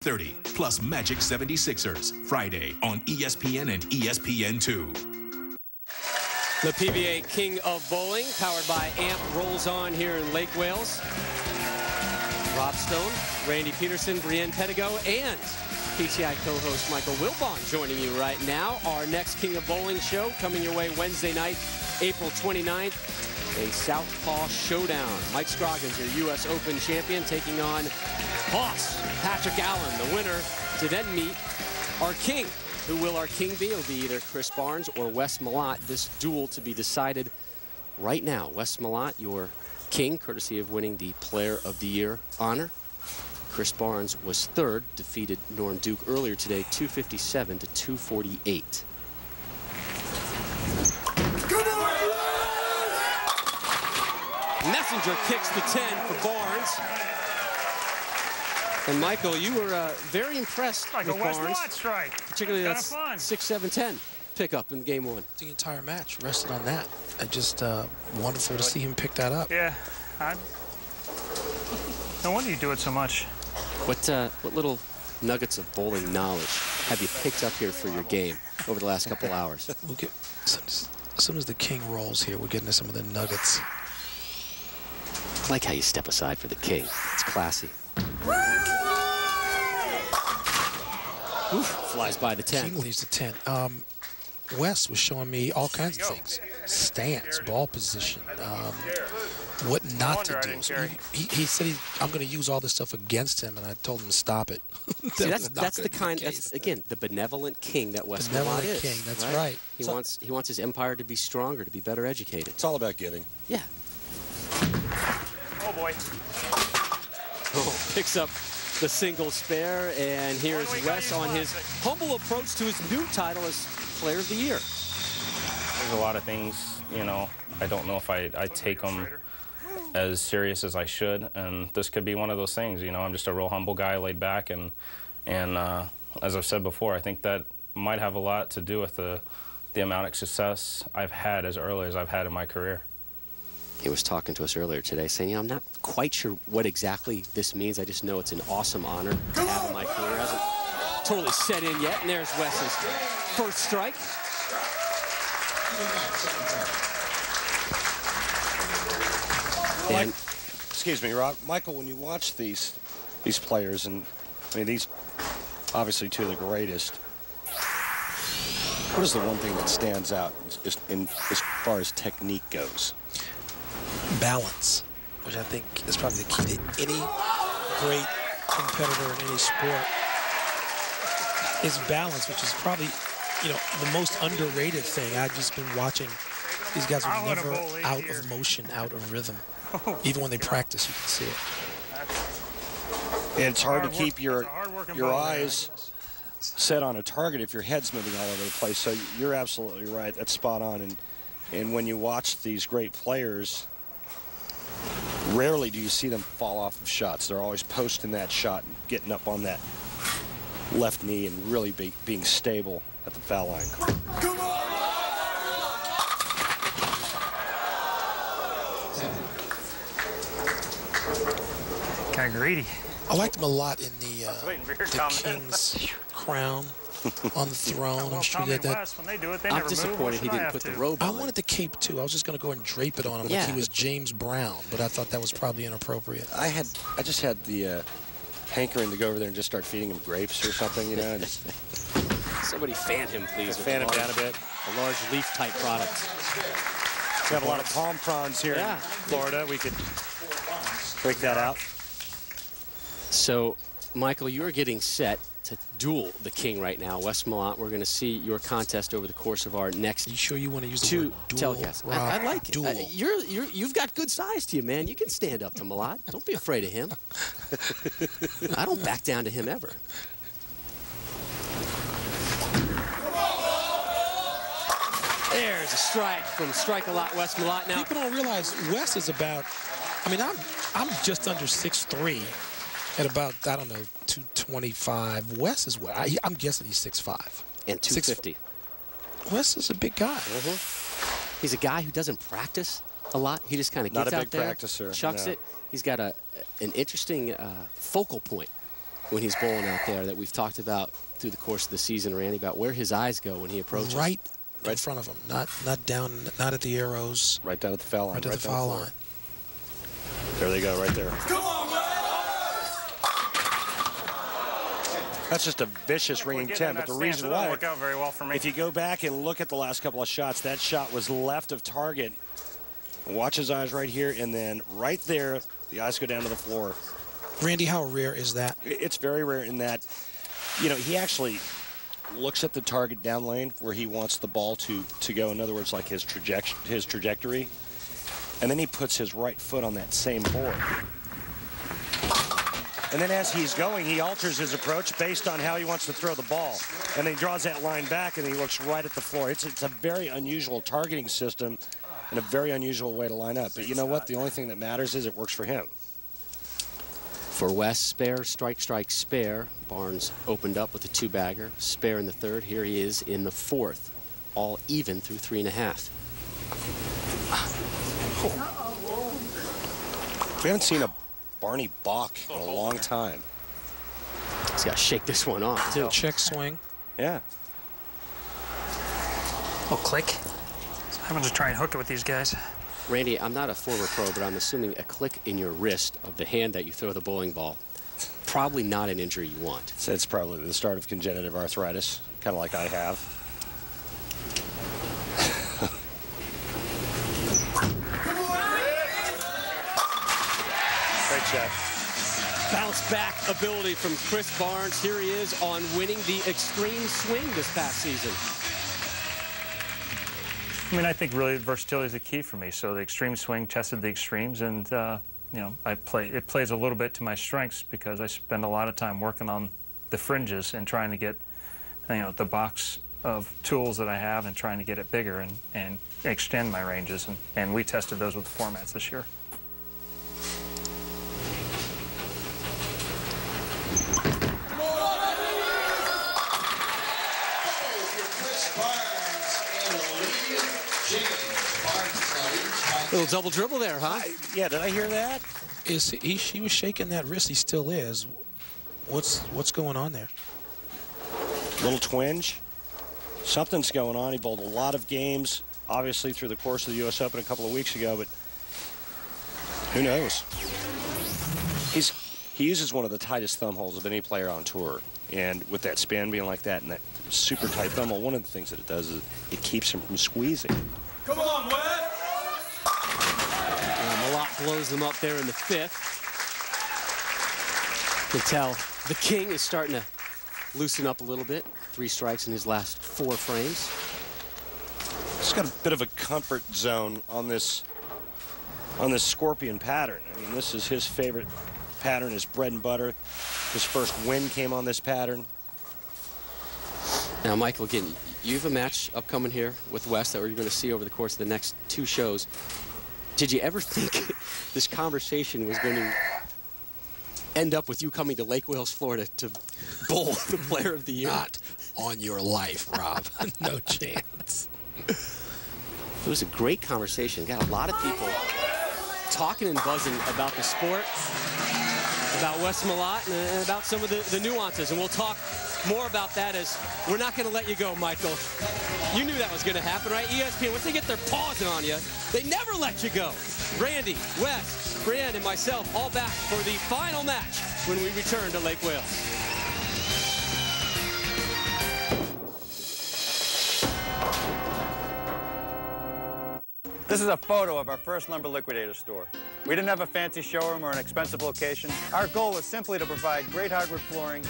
8:30, plus Magic 76ers, Friday on ESPN and ESPN2. The PBA King of Bowling, powered by AMP, rolls on here in Lake Wales. Rob Stone, Randy Peterson, Brienne Pedigo, and PTI co-host Michael Wilbon joining you right now. Our next King of Bowling show coming your way Wednesday night, April 29th. A Southpaw showdown. Mike Scroggins, your U.S. Open champion, taking on boss Patrick Allen, the winner, to then meet our king. Who will our king be? It'll be either Chris Barnes or Wes Malott. This duel to be decided right now. Wes Malott, your king, courtesy of winning the Player of the Year honor. Chris Barnes was third, defeated Norm Duke earlier today, 257 to 248. Messenger kicks the 10 for Barnes. And Michael, you were very impressed with Barnes, particularly that 6-7-10 pickup in game one. The entire match rested on that. Just wonderful to see him pick that up. Yeah, no wonder you do it so much. What little nuggets of bowling knowledge have you picked up here for your game over the last couple hours? We'll get, as soon as the king rolls here, we're getting to some of the nuggets. I like how you step aside for the king. It's classy. Oof, flies by the 10. King leaves the 10. Wes was showing me all kinds of things. Stance, ball position, what not to do. So he said, I'm going to use all this stuff against him, and I told him to stop it. See, that's the kind, that's, again, the benevolent king that Wes Malott is. King, that's right. He wants his empire to be stronger, to be better educated. It's all about giving. Yeah. Oh, boy. Oh, picks up the single spare, and here's Wes on his humble approach to his new title as Player of the Year. There's a lot of things, you know, I don't know if I take them as serious as I should, and this could be one of those things. You know, I'm just a real humble guy, laid back, and as I've said before, I think that might have a lot to do with the amount of success I've had as early as I've had in my career. He was talking to us earlier today saying, you know, I'm not quite sure what exactly this means. I just know it's an awesome honor to have in my career. It hasn't totally set in yet. And there's Wes's first strike. And, excuse me, Rob. Michael, when you watch these players, and I mean, these obviously two of the greatest, what is the one thing that stands out as far as technique goes? Balance, which I think is probably the key to any great competitor in any sport, is balance, which is probably, you know, the most underrated thing. I've just been watching. These guys are never out of motion, out of rhythm. Even when they practice, you can see it. And it's hard to keep your eyes set on a target if your head's moving all over the place. So you're absolutely right. That's spot on. And when you watch these great players, rarely do you see them fall off of shots. They're always posting that shot and getting up on that left knee and really being stable at the foul line. Kind of greedy. I liked him a lot in the King's crown on the throne. I'm sure that. I'm disappointed he didn't put the robe on. I wanted the cape too. I was just going to go and drape it on him like he was James Brown, but I thought that was probably inappropriate. I just had the hankering to go over there and just start feeding him grapes or something, you know. And somebody fan him, please. Fan him down a bit. A large leaf-type product. We have a lot of palm fronds here in Florida. We could break that out. So, Michael, you're getting set to duel the king right now. Wes Malott, we're going to see your contest over the course of our next you sure you want to use the word duel? Telecasts. I like it. You've got good size to you, man. You can stand up to Malott. Don't be afraid of him. I don't back down to him ever. There's a strike from Strike-A-Lot Wes Malott. Now, people don't realize Wes is about, I mean, I'm just under 6'3". At about, I don't know, 225. Wes is what? I'm guessing he's 6'5". And 250. Wes is a big guy. He's a guy who doesn't practice a lot. He just kind of gets out there, practicer, chucks it. He's got an interesting focal point. when he's bowling out there that we've talked about through the course of the season, Randy, about where his eyes go when he approaches. Right in front of him, not down, not at the arrows. Right down at the foul line. Right at the foul line. There they go, right there. Come on, man! That's just a vicious ringing 10, but the reason why, work out very well for me. if you go back and look at the last couple of shots, that shot was left of target. Watch his eyes right here, and then right there, the eyes go down to the floor. Randy, how rare is that? It's very rare in that, you know, he actually looks at the target down lane where he wants the ball to go. In other words, like his trajectory. And then he puts his right foot on that same board. And then as he's going, he alters his approach based on how he wants to throw the ball. And then he draws that line back, and he looks right at the floor. It's a very unusual targeting system and a very unusual way to line up. But you know what? The only thing that matters is it works for him. For West, spare, strike, strike, spare. Barnes opened up with a 2-bagger. Spare in the 3rd. Here he is in the 4th. All even through 3.5. We haven't seen a Barney balk in a long time. He's got to shake this one off, too. Check swing. Yeah. Oh, click. I'm going to try and hook it with these guys. Randy, I'm not a former pro, but I'm assuming a click in your wrist of the hand that you throw the bowling ball, probably not an injury you want. So it's probably the start of congenital arthritis, kind of like I have. Great shot. Bounce back ability from Chris Barnes. Here he is on winning the extreme swing this past season. I mean, I think really versatility is the key for me. So the extreme swing tested the extremes, and you know, it plays a little bit to my strengths because I spend a lot of time working on the fringes and trying to get, you know, the box of tools that I have and trying to get it bigger and extend my ranges. And we tested those with the formats this year. Little double dribble there, huh? Yeah, did I hear that? He was shaking that wrist. He still is. What's going on there? Little twinge. Something's going on. He bowled a lot of games, obviously, through the course of the U.S. Open a couple of weeks ago, but who knows? He uses one of the tightest thumb holes of any player on tour. And with that spin being like that and that super tight thumb hole, one of the things that it does is it keeps him from squeezing. Come on, Wes! Malott blows them up there in the 5th. You can tell the King is starting to loosen up a little bit. 3 strikes in his last 4 frames. He's got a bit of a comfort zone on this scorpion pattern. I mean, this is his favorite pattern, his bread and butter. His first win came on this pattern. Now, Michael, again, you have a match upcoming here with Wes that we're going to see over the course of the next 2 shows. Did you ever think this conversation was going to end up with you coming to Lake Wales, Florida to bowl the Player of the Year? Not on your life, Rob. No chance. It was a great conversation. Got a lot of people talking and buzzing about the sport, about Wes Malott, and about some of the nuances. And we'll talk more about that as we're not going to let you go, Michael. You knew that was going to happen, right? ESPN, once they get their paws on you, they never let you go. Randy, Wes, Brienne, and myself all back for the final match when we return to Lake Wales. This is a photo of our first Lumber Liquidator store. We didn't have a fancy showroom or an expensive location. Our goal was simply to provide great hardwood flooring